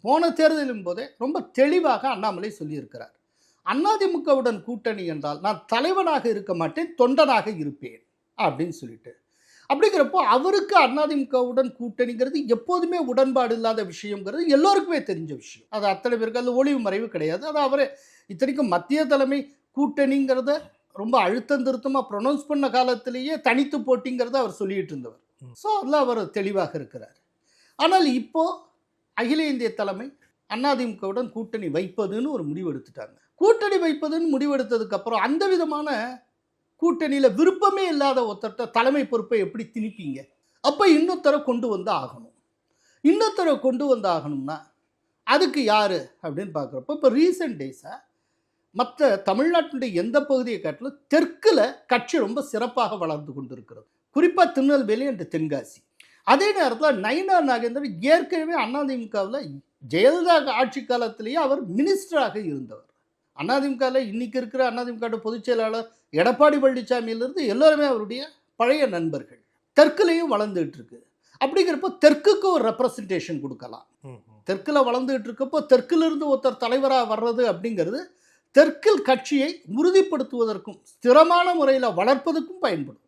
போன தேர்தலின் போதே ரொம்ப தெளிவாக அண்ணாமலை சொல்லியிருக்கிறார். அதிமுகவுடன் கூட்டணி என்றால் நான் தலைவனாக இருக்க மாட்டேன், தொண்டனாக இருப்பேன் அப்படின்னு சொல்லிட்டு. அப்படிங்கிறப்போ அவருக்கு அதிமுகவுடன் கூட்டணிங்கிறது எப்போதுமே உடன்பாடு இல்லாத விஷயங்கிறது எல்லோருக்குமே தெரிஞ்ச விஷயம். அது அத்தனை பேருக்கு அது ஒளிவு மறைவு கிடையாது. அது அவரே இத்தனைக்கும் மத்திய தலைமை கூட்டணிங்கிறத ரொம்ப அழுத்தம் திருத்தமாக ப்ரொனவுன்ஸ் பண்ண காலத்திலேயே தனித்து போட்டிங்கிறத அவர் சொல்லிட்டு இருந்தவர். ஸோ அதில் அவர் தெளிவாக இருக்கிறார். ஆனால் இப்போ அகில இந்திய தலைமை அதிமுகவுடன் கூட்டணி வைப்பதுன்னு ஒரு முடிவு எடுத்துட்டாங்க. கூட்டணி வைப்பதுன்னு முடிவெடுத்ததுக்கு அப்புறம் அந்த விதமான கூட்டணியில் விருப்பமே இல்லாத ஒருத்தட்ட தலைமை பொறுப்பை எப்படி திணிப்பீங்க? அப்போ இன்னொருத்தரை கொண்டு வந்து ஆகணும். இன்னொருத்தரை கொண்டு வந்து ஆகணும்னா அதுக்கு யார் அப்படின்னு பார்க்குறப்போ இப்போ ரீசெண்ட் டேஸாக மற்ற தமிழ்நாட்டினுடைய எந்த பகுதியை காட்டிலும் தெற்கில் கட்சி ரொம்ப சிறப்பாக வளர்ந்து கொண்டு இருக்கிறது. குறிப்பாக திருநெல்வேலி அண்ட் தென்காசி. அதே நேரத்தில் நயினா நாகேந்திரன் ஏற்கனவே அதிமுகவில் ஜெயலலிதா ஆட்சி காலத்திலேயே அவர் மினிஸ்டராக இருந்தவர். அதிமுகவில் இன்னைக்கு இருக்கிற அதிமுக பொதுச் செயலாளர் எடப்பாடி பழனிசாமியிலிருந்து எல்லோருமே அவருடைய பழைய நண்பர்கள். தெற்குலையும் வளர்ந்துகிட்டு இருக்கு. அப்படிங்கிறப்போ தெற்குக்கு ஒரு ரெப்ரசன்டேஷன் கொடுக்கலாம். தெற்கில் வளர்ந்துகிட்டு இருக்கப்போ தெற்கிலிருந்து ஒருத்தர் தலைவராக வர்றது அப்படிங்கிறது தெற்கில் கட்சியை உறுதிப்படுத்துவதற்கும் ஸ்திரமான முறையில் வளர்ப்பதற்கும் பயன்படும்.